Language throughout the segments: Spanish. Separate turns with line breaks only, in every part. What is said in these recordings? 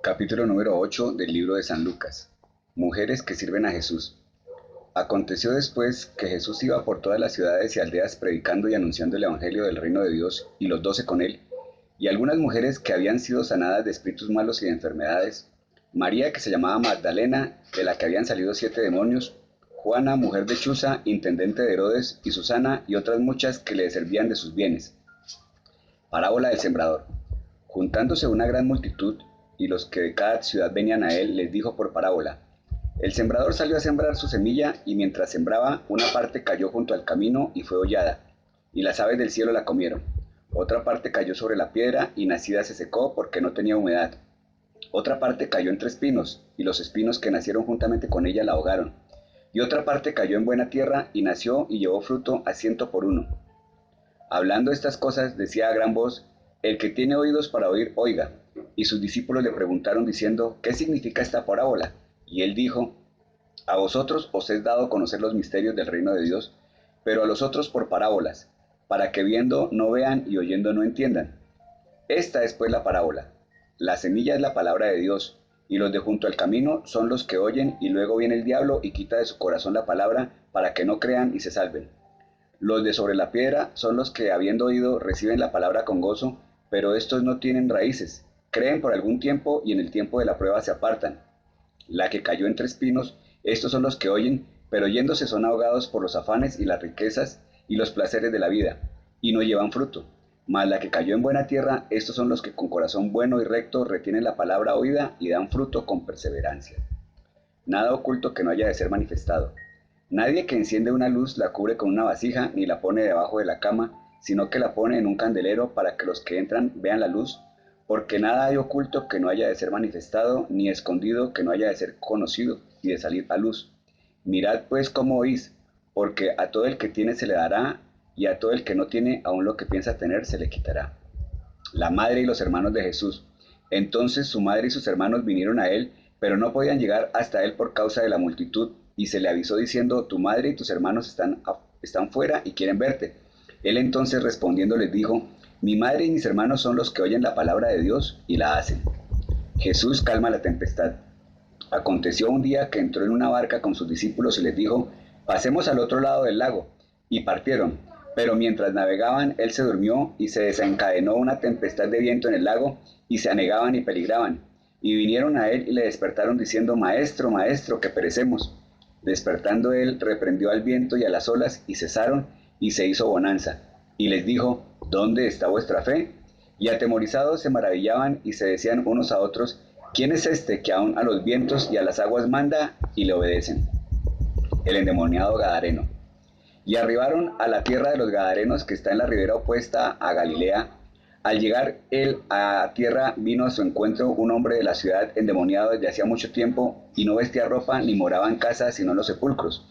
Capítulo número 8 del libro de San Lucas. Mujeres que sirven a Jesús. Aconteció después que Jesús iba por todas las ciudades y aldeas predicando y anunciando el evangelio del reino de Dios, y los 12 con él, y algunas mujeres que habían sido sanadas de espíritus malos y de enfermedades: María, que se llamaba Magdalena, de la que habían salido 7 demonios; Juana, mujer de Chuza, intendente de Herodes; y Susana, y otras muchas que le servían de sus bienes. Parábola del sembrador. Juntándose una gran multitud, y los que de cada ciudad venían a él, les dijo por parábola: El sembrador salió a sembrar su semilla, y mientras sembraba, una parte cayó junto al camino y fue hollada, y las aves del cielo la comieron. Otra parte cayó sobre la piedra, y nacida se secó porque no tenía humedad. Otra parte cayó entre espinos, y los espinos que nacieron juntamente con ella la ahogaron. Y otra parte cayó en buena tierra, y nació y llevó fruto a 100 por 1. Hablando estas cosas, decía a gran voz: El que tiene oídos para oír, oiga. Y sus discípulos le preguntaron diciendo: ¿Qué significa esta parábola? Y él dijo: A vosotros os es dado conocer los misterios del reino de Dios, pero a los otros por parábolas, para que viendo no vean y oyendo no entiendan. Esta es pues la parábola. La semilla es la palabra de Dios, y los de junto al camino son los que oyen, y luego viene el diablo y quita de su corazón la palabra, para que no crean y se salven. Los de sobre la piedra son los que, habiendo oído, reciben la palabra con gozo, pero estos no tienen raíces, creen por algún tiempo y en el tiempo de la prueba se apartan. La que cayó entre espinos, estos son los que oyen, pero yéndose son ahogados por los afanes y las riquezas y los placeres de la vida, y no llevan fruto. Mas la que cayó en buena tierra, estos son los que con corazón bueno y recto retienen la palabra oída y dan fruto con perseverancia. Nada oculto que no haya de ser manifestado. Nadie que enciende una luz la cubre con una vasija ni la pone debajo de la cama, sino que la pone en un candelero para que los que entran vean la luz, porque nada hay oculto que no haya de ser manifestado, ni escondido que no haya de ser conocido y de salir a luz. Mirad pues cómo oís, porque a todo el que tiene se le dará, y a todo el que no tiene, aun lo que piensa tener se le quitará. La madre y los hermanos de Jesús. Entonces su madre y sus hermanos vinieron a él, pero no podían llegar hasta él por causa de la multitud, y se le avisó diciendo: Tu madre y tus hermanos están fuera y quieren verte. Él entonces respondiendo les dijo: Mi madre y mis hermanos son los que oyen la palabra de Dios y la hacen. Jesús calma la tempestad. Aconteció un día que entró en una barca con sus discípulos y les dijo: Pasemos al otro lado del lago. Y partieron. Pero mientras navegaban, él se durmió, y se desencadenó una tempestad de viento en el lago, y se anegaban y peligraban. Y vinieron a él y le despertaron diciendo: Maestro, maestro, que perecemos. Despertando él, reprendió al viento y a las olas, y cesaron, y se hizo bonanza. Y les dijo: ¿Dónde está vuestra fe? Y atemorizados se maravillaban y se decían unos a otros: ¿Quién es este que aun a los vientos y a las aguas manda y le obedecen? El endemoniado Gadareno. Y arribaron a la tierra de los Gadarenos, que está en la ribera opuesta a Galilea. Al llegar él a tierra, vino a su encuentro un hombre de la ciudad endemoniado desde hacía mucho tiempo, y no vestía ropa ni moraba en casa, sino en los sepulcros.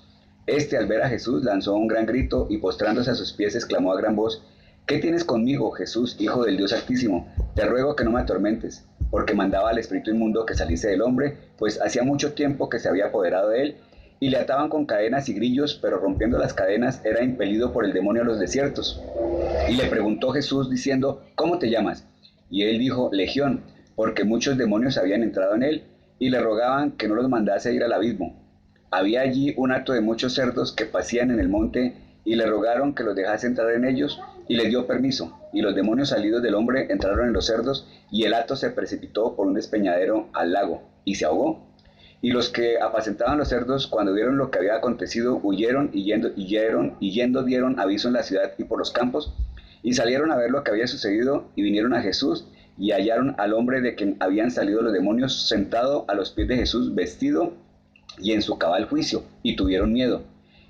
Este, al ver a Jesús, lanzó un gran grito, y postrándose a sus pies exclamó a gran voz: ¿Qué tienes conmigo, Jesús, Hijo del Dios Altísimo? Te ruego que no me atormentes. Porque mandaba al espíritu inmundo que saliese del hombre, pues hacía mucho tiempo que se había apoderado de él, y le ataban con cadenas y grillos, pero rompiendo las cadenas era impelido por el demonio a los desiertos. Y le preguntó Jesús diciendo: ¿Cómo te llamas? Y él dijo: Legión, porque muchos demonios habían entrado en él, y le rogaban que no los mandase ir al abismo. Había allí un hato de muchos cerdos que pacían en el monte, y le rogaron que los dejase entrar en ellos, y les dio permiso. Y los demonios salidos del hombre entraron en los cerdos, y el hato se precipitó por un despeñadero al lago, y se ahogó. Y los que apacentaban los cerdos, cuando vieron lo que había acontecido, huyeron y yendo dieron aviso en la ciudad y por los campos, y salieron a ver lo que había sucedido, y vinieron a Jesús, y hallaron al hombre de quien habían salido los demonios sentado a los pies de Jesús, vestido y en su cabal juicio, y tuvieron miedo.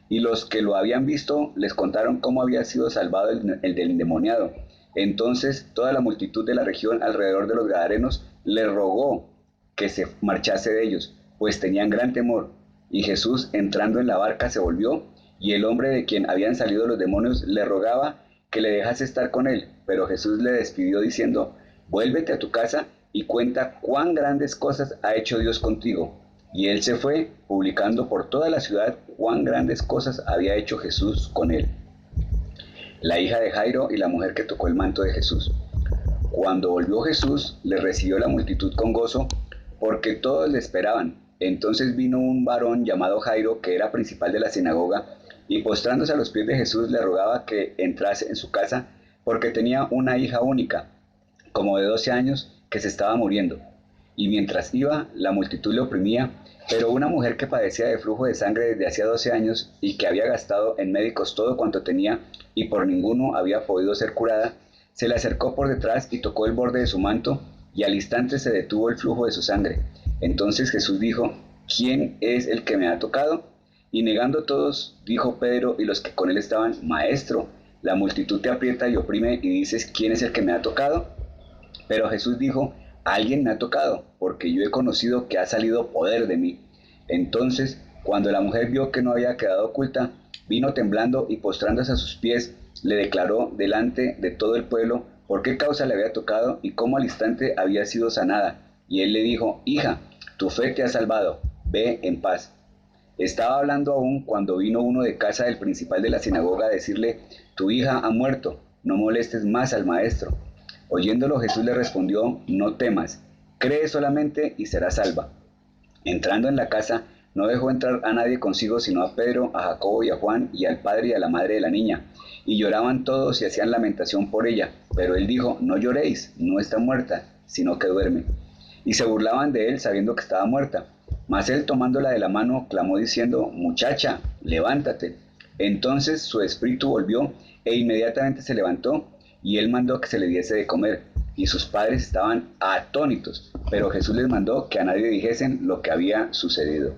Y los que lo habían visto les contaron cómo había sido salvado el del endemoniado. Entonces toda la multitud de la región alrededor de los Gadarenos le rogó que se marchase de ellos, pues tenían gran temor. Y Jesús, entrando en la barca, se volvió, y el hombre de quien habían salido los demonios le rogaba que le dejase estar con él. Pero Jesús le despidió diciendo: Vuélvete a tu casa y cuenta cuán grandes cosas ha hecho Dios contigo. Y él se fue, publicando por toda la ciudad cuán grandes cosas había hecho Jesús con él. La hija de Jairo y la mujer que tocó el manto de Jesús. Cuando volvió Jesús, le recibió la multitud con gozo, porque todos le esperaban. Entonces vino un varón llamado Jairo, que era principal de la sinagoga, y postrándose a los pies de Jesús le rogaba que entrase en su casa, porque tenía una hija única, como de 12 años, que se estaba muriendo. Y mientras iba, la multitud le oprimía, pero una mujer que padecía de flujo de sangre desde hacía 12 años y que había gastado en médicos todo cuanto tenía y por ninguno había podido ser curada, se le acercó por detrás y tocó el borde de su manto, y al instante se detuvo el flujo de su sangre. Entonces Jesús dijo: ¿Quién es el que me ha tocado? Y negando todos, dijo Pedro y los que con él estaban: Maestro, la multitud te aprieta y oprime y dices: ¿Quién es el que me ha tocado? Pero Jesús dijo: Alguien me ha tocado, porque yo he conocido que ha salido poder de mí. Entonces, cuando la mujer vio que no había quedado oculta, vino temblando y postrándose a sus pies, le declaró delante de todo el pueblo por qué causa le había tocado y cómo al instante había sido sanada. Y él le dijo: Hija, tu fe te ha salvado, ve en paz. Estaba hablando aún cuando vino uno de casa del principal de la sinagoga a decirle: Tu hija ha muerto, no molestes más al maestro. Oyéndolo, Jesús le respondió: No temas, cree solamente y serás salva. Entrando en la casa, no dejó entrar a nadie consigo sino a Pedro, a Jacobo y a Juan, y al padre y a la madre de la niña. Y lloraban todos y hacían lamentación por ella. Pero él dijo: No lloréis, no está muerta, sino que duerme. Y se burlaban de él sabiendo que estaba muerta. Mas él, tomándola de la mano, clamó diciendo: Muchacha, levántate. Entonces su espíritu volvió, e inmediatamente se levantó, y él mandó que se le diese de comer. Y sus padres estaban atónitos, pero Jesús les mandó que a nadie dijesen lo que había sucedido.